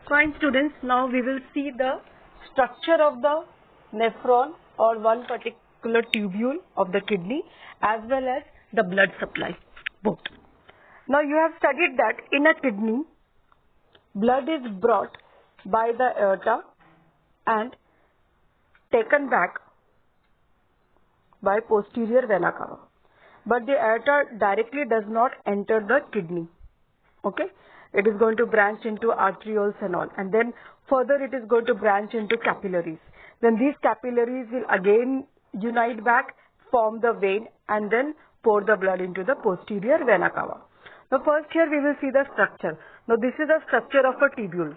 Fine students, now we will see the structure of the nephron or one particular tubule of the kidney as well as the blood supply, both. Now you have studied that in a kidney, blood is brought by the aorta and taken back by posterior vena cava. But the aorta directly does not enter the kidney. Okay? It is going to branch into arterioles and all. And then further it is going to branch into capillaries. Then these capillaries will again unite back, form the vein and then pour the blood into the posterior vena cava. Now first here we will see the structure. Now this is the structure of a tubule.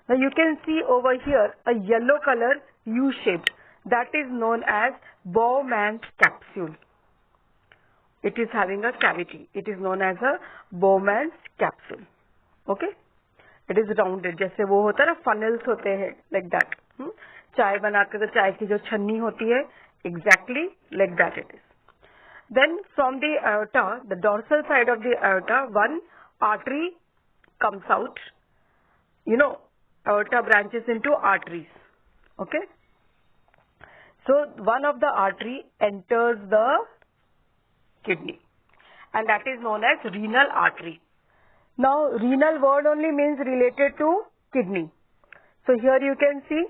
Now you can see over here a yellow color U-shaped. That is known as Bowman's capsule. It is having a cavity. It is known as a Bowman's capsule. Okay? It is rounded. जैसे वो होता है ना funnels होते हैं like that. चाय बनाते तो चाय की जो छन्नी होती है exactly like that it is. Then from the aorta, the dorsal side of the aorta, one artery comes out. You know, aorta branches into arteries. Okay? So one of the artery enters the kidney and that is known as renal artery. Now renal word only means related to kidney. So here you can see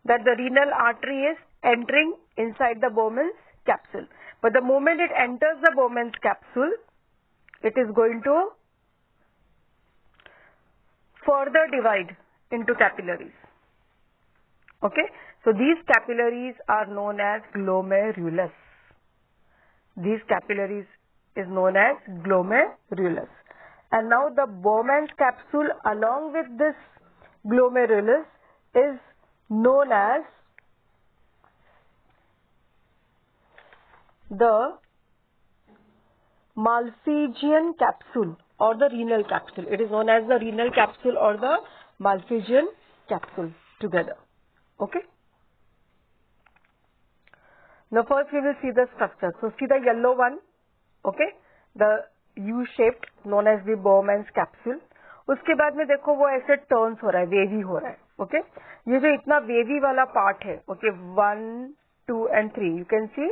that the renal artery is entering inside the Bowman's capsule. But the moment it enters the Bowman's capsule, it is going to further divide into capillaries. Okay? So these capillaries are known as glomerulus. These capillaries is known as glomerulus. And now the Bowman's capsule along with this glomerulus is known as the Malpighian capsule or the renal capsule. It is known as the renal capsule or the Malpighian capsule together. Okay? Now first we will see the structure. So see the yellow one, okay, the U-shaped known as the Bowman's capsule. उसके बाद में देखो वो ऐसे turns हो रहा है, wavy हो रहा है, okay. ये जो इतना wavy वाला part है, okay, 1, 2 and 3, you can see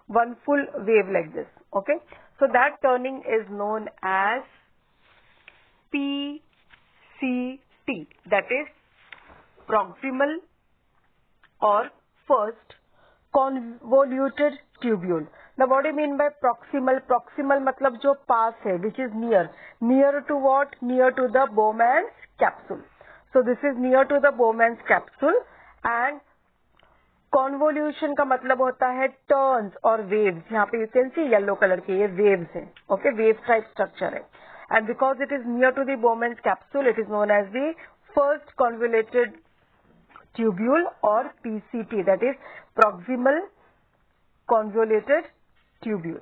one full wave like this, okay. So that turning is known as PCT, that is proximal or first convoluted tubule. Now what do you mean by proximal? Proximal मतलब जो पास है, which is near. Near to what? Near to the Bowman's capsule. So this is near to the Bowman's capsule and convolution का मतलब होता है turns और waves. यहाँ पे you can see yellow color के ये waves हैं. Okay, wave type structure है. And because it is near to the Bowman's capsule, it is known as the first convoluted tubule or PCT, that is proximal convoluted tubule.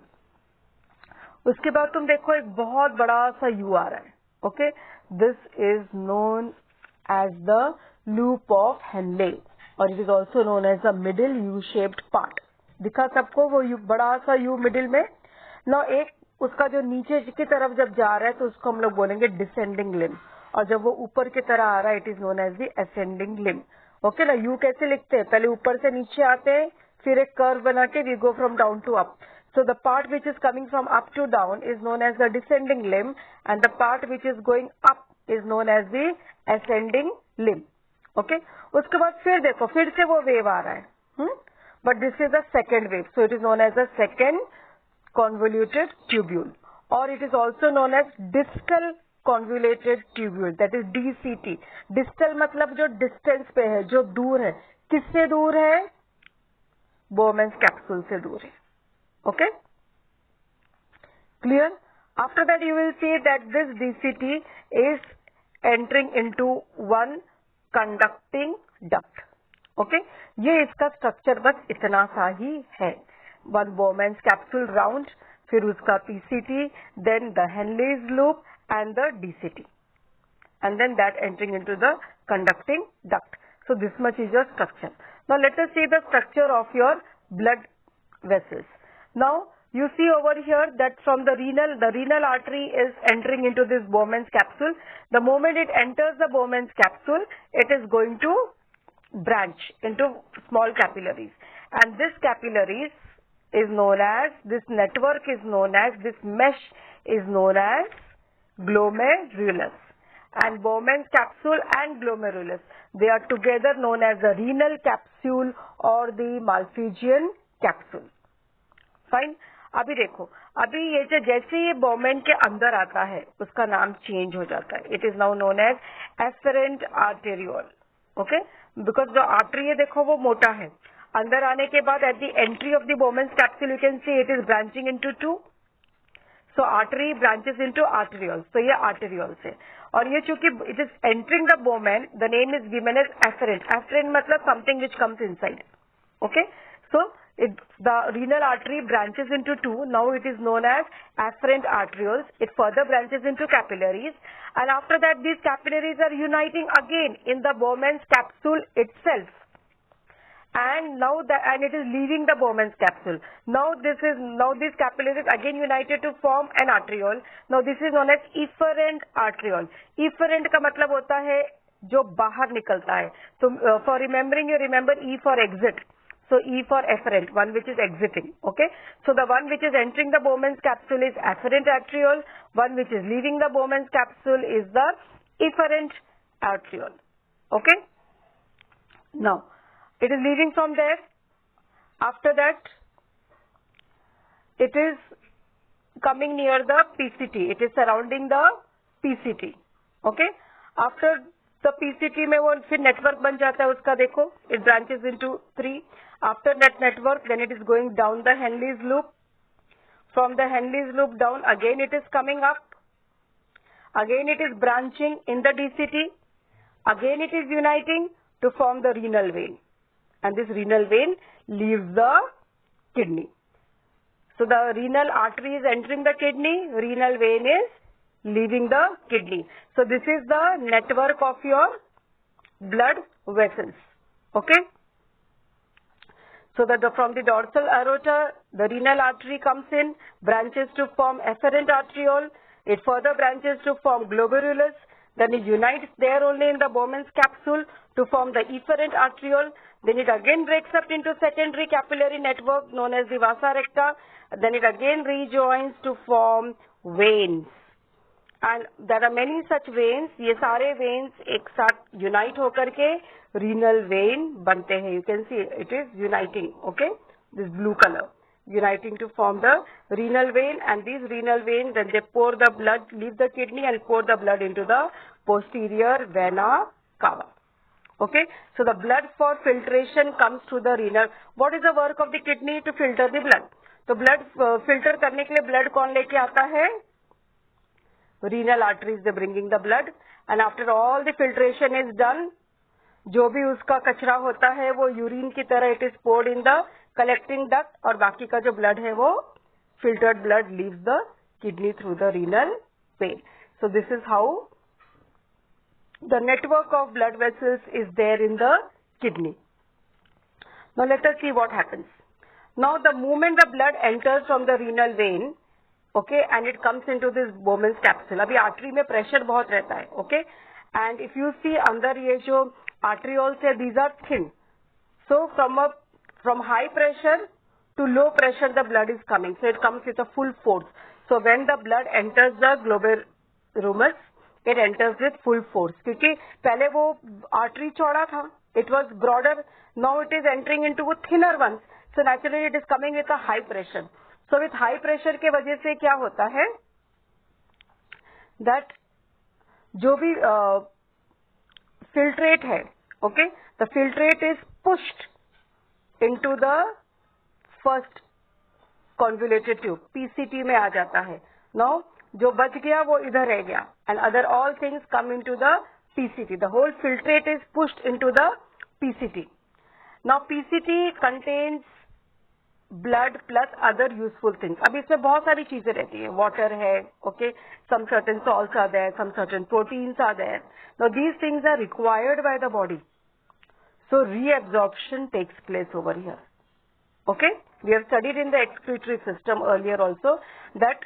उसके बाद तुम देखो एक बहुत बड़ा सा U आ रहा है. Okay, this is known as the loop of Henle or it is also known as the middle U-shaped part. दिखा सबको वो बड़ा सा U middle में. Now एक उसका जो नीचे की तरफ जब जा रहा है तो उसको हम लोग बोलेंगे descending limb और जब वो ऊपर की तरह आ रहा है it is known as the ascending limb. Okay ना, यू कैसे लिखते हैं? पहले ऊपर से नीचे आते हैं, फिर एक कर्व बना के we go from down to up. So the part which is coming from up to down is known as the descending limb and the part which is going up is known as the ascending limb. Okay, उसके बाद फिर देखो फिर से वो wave आ रहा है, but this is the second wave. So it is known as the second convoluted tubule और it is also known as distal convoluted tubule, that is DCT. Distal मतलब जो डिस्टेंस पे है, जो दूर है. किससे दूर है? Bowman's capsule से दूर है. Okay? Clear? After that you will see that this DCT is entering into one conducting duct. Okay? ये इसका स्ट्रक्चर बस इतना सा ही है. One Bowman's capsule round, फिर उसका PCT, then the Henle's loop and the DCT, and then that entering into the conducting duct. So this much is your structure. Now let us see the structure of your blood vessels. Now You see over here that from the renal artery is entering into this Bowman's capsule. The moment it enters the Bowman's capsule, it is going to branch into small capillaries. And this capillaries is known as, this network is known as, this mesh is known as glomerulus. And Bowman's capsule and glomerulus, they are together known as the renal capsule or the Malpighian capsule. Fine. अभी देखो, अभी ये जैसे ये Bowman के अंदर आता है उसका नाम चेंज हो जाता है. It is now known as efferent arteriole. Okay, because जो आर्टरी है देखो वो मोटा है. अंदर आने के बाद at the entry of the Bowman's capsule you can see it is branching into two. So artery branches into arterioles. तो ये आर्टेरियोल्स है. और ये चूंकि it is entering the Bowman, the name is given as efferent. Efferent मतलब something which comes inside. Okay, so the renal artery branches into two. Now it is known as afferent arterioles. It further branches into capillaries, and after that these capillaries are uniting again in the Bowman's capsule itself. And now and it is leaving the Bowman's capsule. Now these capillaries again united to form an arteriole. Now this is known as efferent arteriole. Efferent का मतलब होता है जो बाहर निकलता है. So for remembering, you remember E for exit. So E for efferent, one which is exiting. Okay, so the one which is entering the Bowman's capsule is afferent arteriole. One which is leaving the Bowman's capsule is the efferent arteriole. Okay, now it is leaving from there. After that, it is coming near the PCT. It is surrounding the PCT. Okay, after the PCT में वो फिर network बन जाता है उसका. देखो, it branches into 3. After that network, then it is going down the Henle's loop. From the Henle's loop down, again it is coming up. Again it is branching in the DCT. Again it is uniting to form the renal vein. And this renal vein leaves the kidney. So the renal artery is entering the kidney. Renal vein is leaving the kidney. So this is the network of your blood vessels. Okay. So that from the dorsal aorta, the renal artery comes in, branches to form afferent arteriole. It further branches to form glomerulus. Then it unites there only in the Bowman's capsule to form the efferent arteriole. Then it again breaks up into secondary capillary network known as the vasa recta. Then it again rejoins to form veins. And there are many such veins. ये सारे veins एक साथ unite होकर के renal vein बनते हैं. You can see it is uniting. Okay, this blue color uniting to form the renal vein, and these renal veins then they pour the blood, leave the kidney and pour the blood into the posterior vena cava. Okay, so the blood for filtration comes through the renal. What is the work of the kidney? To filter the blood. तो blood filter करने के लिए blood कौन लेके आता है? Renal arteries, they bringing the blood, and after all the filtration is done, जो भी उसका कचरा होता है वो यूरिन की तरह it is poured in the collecting duct, और बाकी का जो blood है वो filtered blood leaves the kidney through the renal vein. So this is how the network of blood vessels is there in the kidney. Now let us see what happens. Now the moment the blood enters from the renal vein, okay, and it comes into this Bowman's capsule. अभी artery में pressure बहुत रहता है. Okay, and if you see अंदर ये जो arterioles है, these are thin. So from high pressure to low pressure the blood is coming. So it comes with a full force. So when the blood enters the glomerulus, it enters with full force. क्योंकि पहले वो artery चौड़ा था, it was broader. Now it is entering into a thinner one. So naturally it is coming with a high pressure. So with high pressure के वजह से क्या होता है? That जो भी filtrate है, okay, the filtrate is pushed into the first convoluted tube, PCT में आ जाता है. Now जो बच गया वो इधर रह गया, and other all things come into the PCT. The whole filtrate is pushed into the PCT. Now PCT contains blood plus other useful things. अब इसमें बहुत सारी चीजें रहती है. Water है, okay, some certain salts are there, some certain proteins are there. Now these things are required by the body. So reabsorption takes place over here. Okay, We have studied in the excretory system earlier also that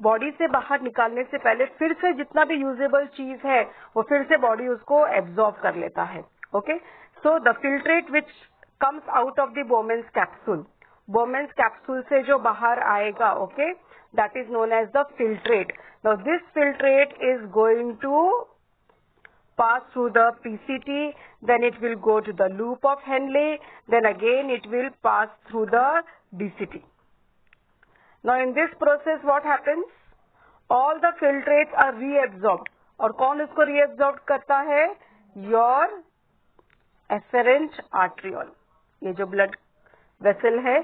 body से बाहर निकालने से पहले फिर से जितना भी usable चीज है वो फिर से बॉडी उसको एब्जॉर्ब कर लेता है. Okay, so the filtrate which comes out of the Bowman's capsule से जो बाहर आएगा, okay, that is known as the filtrate. Now this filtrate is going to pass through the PCT, then it will go to the loop of Henle, then again it will pass through the DCT. Now in this process what happens? All the filtrates are reabsorbed. और कौन उसको reabsorb करता है? Your afferent arteriole. ये जो blood vessel है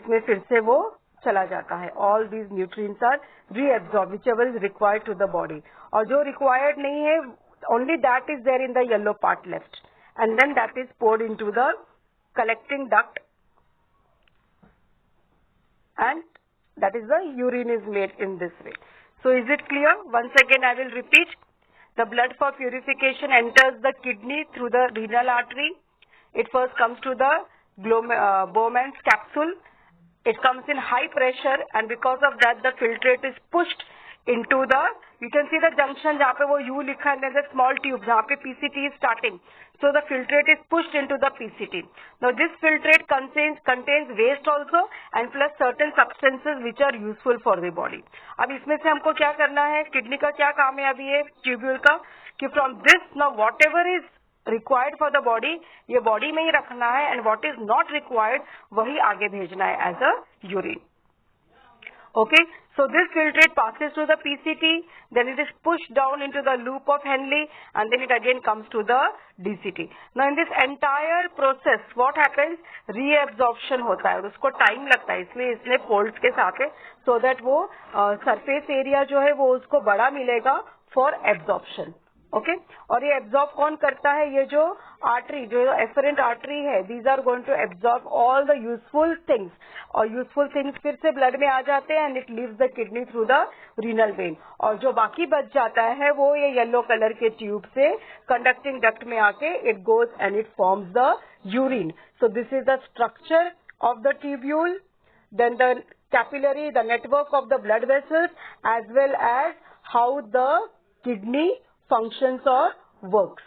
इसमें फिर से वो चला जाता है. All these nutrients are reabsorbed, whichever is required to the body. और जो required नहीं है only that is there in the yellow part left, and then that is poured into the collecting duct, and that is the urine is made in this way. So is it clear? Once again I will repeat. The blood for purification enters the kidney through the renal artery. It first comes to the Bowman's capsule. It comes in high pressure, and because of that the filtrate is pushed into the, you can see the junction जहाँ पे वो U लिखा है, there's a small tube जहाँ पे PCT is starting. So the filtrate is pushed into the PCT. Now this filtrate contains waste also and plus certain substances which are useful for the body. अब इसमें से हमको क्या करना है? Kidney का क्या काम है अभी ये ट्यूब्यूल का, कि from this now whatever is required for the body ये body में ही रखना है, and what is not required वही आगे भेजना है as a urine. Okay, so this filtrate passes through the PCT, then it is pushed down into the loop of Henle, and then it again comes to the DCT. Now in this entire process, what happens? Reabsorption होता है और उसको time लगता है, इसलिए इसने folds के साथ है, so that वो सरफेस एरिया जो है वो उसको बड़ा मिलेगा for absorption. ओके, और ये एब्जॉर्ब कौन करता है? ये जो आर्टरी, जो एफरेंट आर्टरी है, these are going to absorb all the useful things, और यूजफुल थिंग्स फिर से ब्लड में आ जाते हैं and it leaves the kidney through the renal vein, और जो बाकी बच जाता है वो ये येलो कलर के ट्यूब से कंडक्टिंग डक्ट में आके it goes and it forms the urine. So this is the structure of the tubule, then the capillary, the network of the blood vessels, as well as how the kidney functions or works.